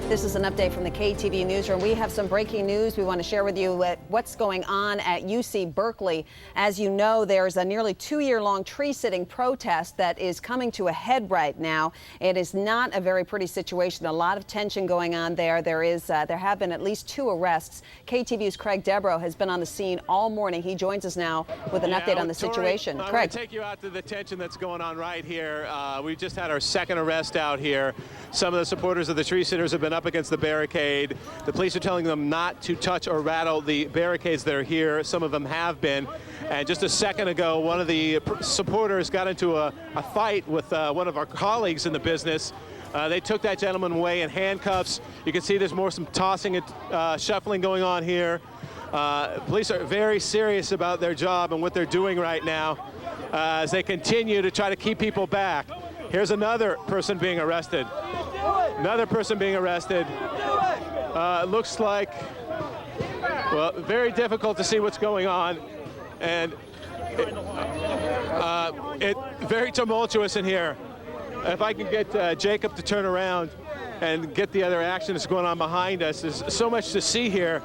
This is an update from the KTVU newsroom. We have some breaking news we want to share with you what's going on at UC Berkeley. As you know, there's a nearly 2-year-long tree sitting protest that is coming to a head right now. It is not a very pretty situation. A lot of tension going on there. There have been at least 2 arrests. KTVU's Craig Devereaux has been on the scene all morning. He joins us now with an update on the situation. I'm Craig, going to take you out to the tension that's going on right here. We just had our second arrest out here. Some of the supporters of the tree sitters have been up against the barricade. The police are telling them not to touch or rattle the barricades that are here. Some of them have been. And just a second ago, one of the supporters got into a fight with one of our colleagues in the business. They took that gentleman away in handcuffs. You can see there's some tossing and shuffling going on here. Police are very serious about their job and what they're doing right now as they continue to try to keep people back. Here's another person being arrested. Another person being arrested. Looks like, well, very difficult to see what's going on. And it's very tumultuous in here. If I can get Jacob to turn around and get the other action that's going on behind us. There's so much to see here.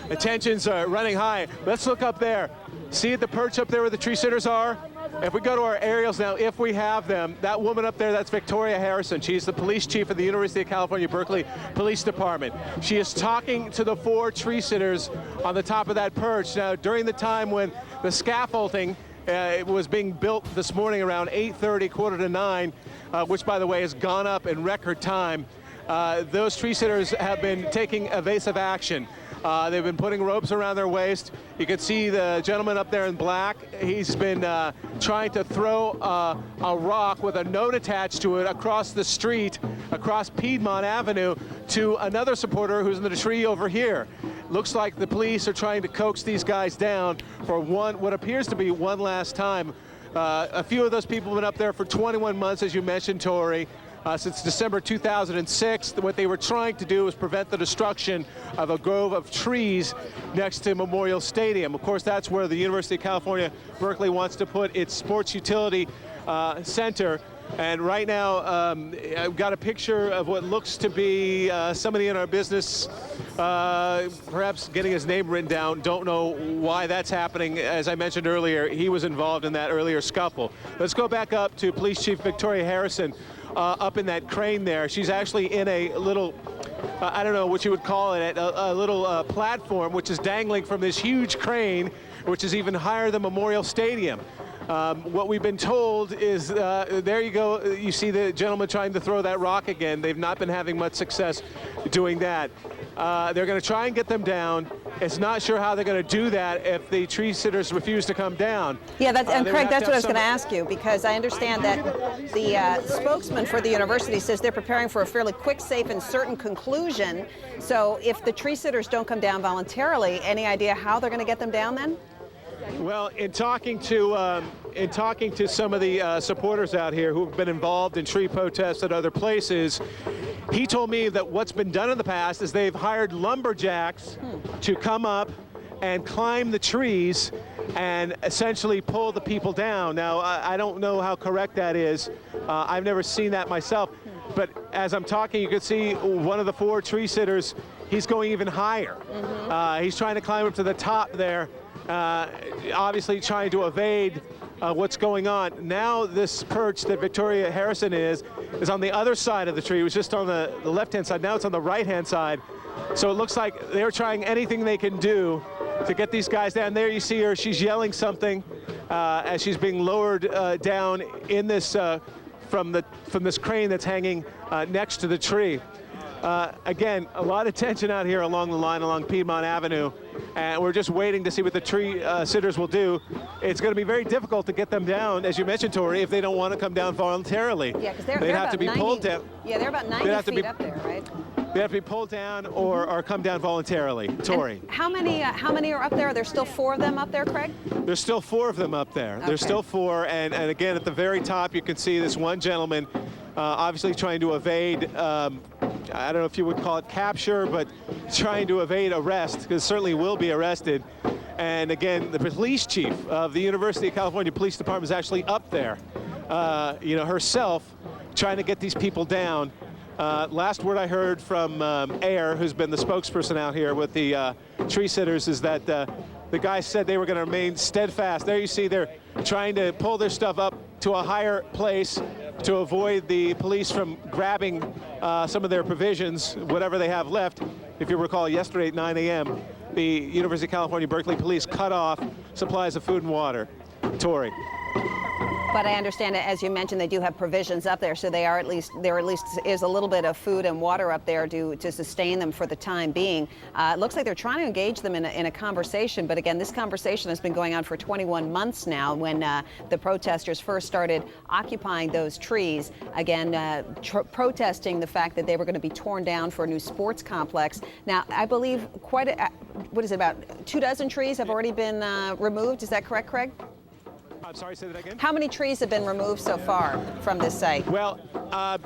The tensions are running high. Let's look up there. See the perch up there where the tree sitters are? If we go to our aerials now, if we have them, that woman up there, that's Victoria Harrison. She's the police chief of the University of California, Berkeley Police Department. She is talking to the 4 tree sitters on the top of that perch. Now, during the time when the scaffolding it was being built this morning around 8:30, 8:45, which, by the way, has gone up in record time, those tree sitters have been taking evasive action. They've been putting ropes around their waist. You can see the gentleman up there in black. He's been trying to throw a rock with a note attached to it across the street, across Piedmont Avenue, to another supporter who's in the tree over here. Looks like the police are trying to coax these guys down for what appears to be one last time. A few of those people have been up there for 21 months, as you mentioned, Tori. Since December 2006, what they were trying to do was prevent the destruction of a grove of trees next to Memorial Stadium. Of course, that's where the University of California, Berkeley wants to put its sports utility center. And right now, I've got a picture of what looks to be somebody in our business, perhaps getting his name written down. Don't know why that's happening. As I mentioned earlier, he was involved in that earlier scuffle. Let's go back up to Police Chief Victoria Harrison. Up in that crane there. She's actually in a little, I don't know what you would call it, a little platform which is dangling from this huge crane, which is even higher than Memorial Stadium. What we've been told is, there you go, you see the gentleman trying to throw that rock again. They've not been having much success doing that. They're going to try and get them down. It's not sure how they're going to do that if the tree sitters refuse to come down. Yeah, and Craig, that's what I was going to ask you, because I understand that the spokesman for the university says they're preparing for a fairly quick, safe, and certain conclusion. So if the tree sitters don't come down voluntarily, any idea how they're going to get them down then? Well, in talking to some of the supporters out here who've been involved in tree protests at other places, he told me that what's been done in the past is they've hired lumberjacks to come up and climb the trees and essentially pull the people down. Now, I don't know how correct that is. I've never seen that myself. But as I'm talking, you can see one of the 4 tree sitters, he's going even higher. He's trying to climb up to the top there. Obviously trying to evade what's going on. Now this perch that Victoria Harrison is on the other side of the tree. It was just on the left-hand side. Now it's on the right-hand side. So it looks like they're trying anything they can do to get these guys down. There you see her. She's yelling something as she's being lowered down in this from this crane that's hanging next to the tree. Again, a lot of tension out here along the line, along Piedmont Avenue, and we're just waiting to see what the tree sitters will do. It's going to be very difficult to get them down, as you mentioned, Tori, if they don't want to come down voluntarily. Yeah, because they're have to be 90, pulled down. Yeah, they're about 90 feet up there, right? They have to be pulled down or come down voluntarily. Tori. And how many are up there? Are there still 4 of them up there, Craig? There's still 4 of them up there. Okay. There's still 4, and again, at the very top, you can see this one gentleman obviously trying to evade, I don't know if you would call it capture, but trying to evade arrest, because certainly will be arrested. And again, the police chief of the University of California Police Department is actually up there, herself, trying to get these people down. Last word I heard from Ayer, who's been the spokesperson out here with the tree sitters, is that the guys said they were going to remain steadfast. There you see they're trying to pull their stuff up to a higher place to avoid the police from grabbing some of their provisions, whatever they have left. If you recall, yesterday at 9 a.m., the University of California, Berkeley police cut off supplies of food and water. Tori. But I understand, as you mentioned, they do have provisions up there, so there at least is a little bit of food and water up there to sustain them for the time being. It looks like they're trying to engage them in a conversation, but again, this conversation has been going on for 21 months now when the protesters first started occupying those trees, again, protesting the fact that they were going to be torn down for a new sports complex. Now, I believe what is it, about 24 trees have already been removed. Is that correct, Craig? I'm sorry, say that again? How many trees have been removed so far from this site? Well,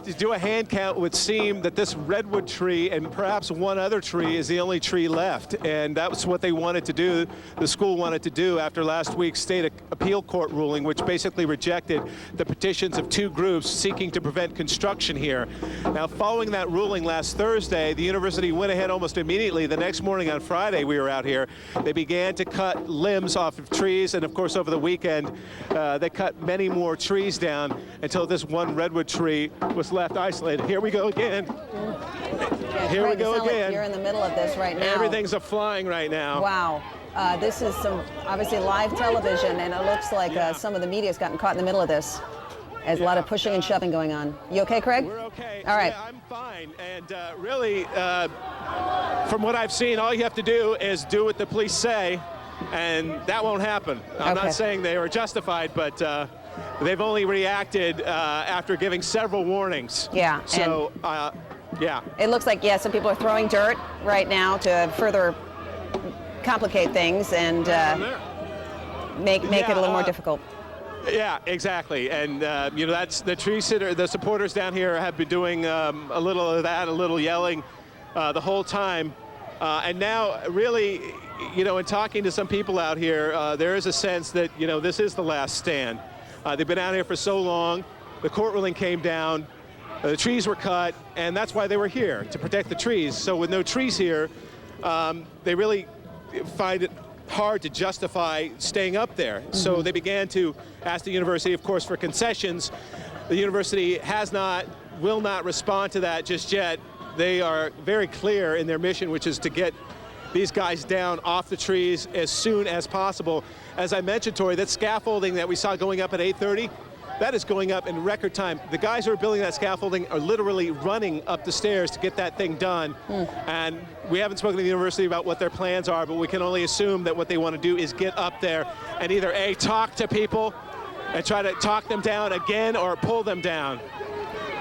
to do a hand count would seem that this redwood tree and perhaps one other tree is the only tree left. And that was what they wanted to do, the school wanted to do after last week's state appeal court ruling, which basically rejected the petitions of two groups seeking to prevent construction here. Now, following that ruling last Thursday, the university went ahead almost immediately. The next morning on Friday, we were out here. They began to cut limbs off of trees, and of course, over the weekend, they cut many more trees down until this one redwood tree was left isolated. Here we go again. Yeah, Here Craig, we go again. Like you're in the middle of this right now. Everything's a-flying right now. Wow. This is some obviously live television, and it looks like some of the media's gotten caught in the middle of this. There's a lot of pushing and shoving going on. You okay, Craig? We're okay. All right. Yeah, I'm fine. And really, from what I've seen, all you have to do is do what the police say, and that won't happen. I'm not saying they were justified, but they've only reacted after giving several warnings. Yeah. So, yeah. It looks like, some people are throwing dirt right now to further complicate things and make it a little more difficult. Yeah, exactly. And, that's the the supporters down here have been doing a little of that, a little yelling the whole time. And now, really, in talking to some people out here, there is a sense that, this is the last stand. They've been out here for so long. The court ruling came down. The trees were cut, and that's why they were here, to protect the trees. So with no trees here, they really find it hard to justify staying up there. Mm-hmm. So they began to ask the university, of course, for concessions. The university will not respond to that just yet. They are very clear in their mission, which is to get these guys down off the trees as soon as possible. As I mentioned, Tori, that scaffolding that we saw going up at 8:30, that is going up in record time. The guys who are building that scaffolding are literally running up the stairs to get that thing done. And we haven't spoken to the university about what their plans are, but we can only assume that what they want to do is get up there and either talk to people and try to talk them down again or pull them down.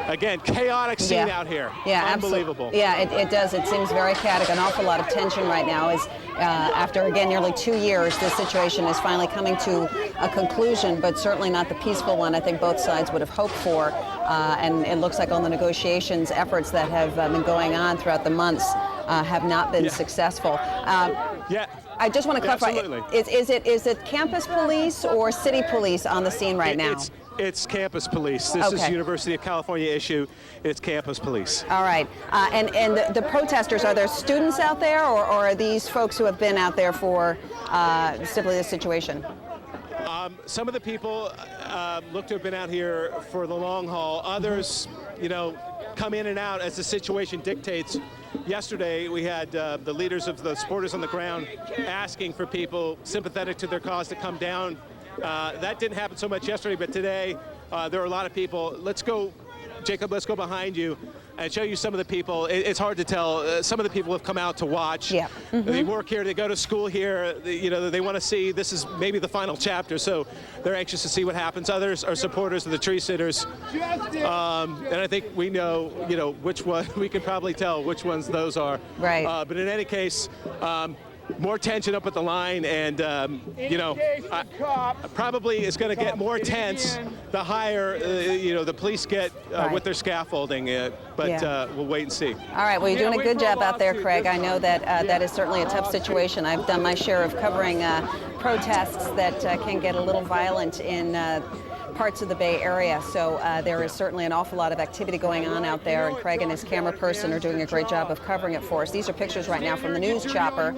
Again, chaotic scene out here. Yeah, unbelievable. Absolutely. Yeah, it does. It seems very chaotic. An awful lot of tension right now as after, again, nearly 2 years, this situation is finally coming to a conclusion, but certainly not the peaceful one I think both sides would have hoped for. And it looks like all the negotiations efforts that have been going on throughout the months have not been successful. I just want to clarify, is it campus police or city police on the scene right now? It's campus police. This is University of California issue. It's campus police. All right. And the protesters, are there students out there, or are these folks who have been out there for simply this situation? Some of the people look to have been out here for the long haul. Others, come in and out as the situation dictates. Yesterday, we had the leaders of the supporters on the ground asking for people sympathetic to their cause to come down. That didn't happen so much yesterday, but today there are a lot of people. Let's go, Jacob, let's go behind you and show you some of the people. It's hard to tell. Some of the people have come out to watch. Yeah. Mm-hmm. They work here, they go to school here. They want to see this is maybe the final chapter, so they're anxious to see what happens. Others are supporters of the tree sitters. And I think we know, which one, we can probably tell which ones those are. Right. But in any case, more tension up at the line, and probably it's going to get more tense the higher the police get with their scaffolding. We'll wait and see. All right. Well, you're doing a good job out there, Craig. I know that that is certainly a tough situation. I've done my share of covering protests that can get a little violent in parts of the Bay Area. So there is certainly an awful lot of activity going on out there, and Craig and his camera person are doing a great job of covering it for us. These are pictures right now from the news chopper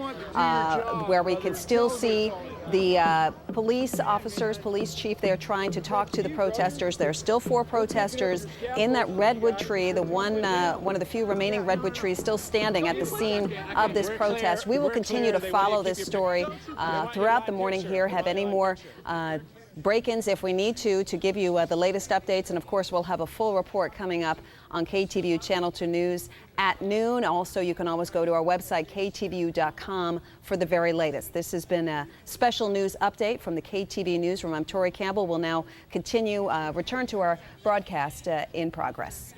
where we can still see the police officers, police chief there trying to talk to the protesters. There are still 4 protesters in that redwood tree, the one of the few remaining redwood trees still standing at the scene of this protest. We will continue to follow this story throughout the morning here, have any more break-ins if we need to give you the latest updates. And of course, we'll have a full report coming up on KTVU Channel 2 News at noon. Also, you can always go to our website, ktvu.com, for the very latest. This has been a special news update from the KTVU Newsroom. I'm Tori Campbell. We'll now return to our broadcast in progress.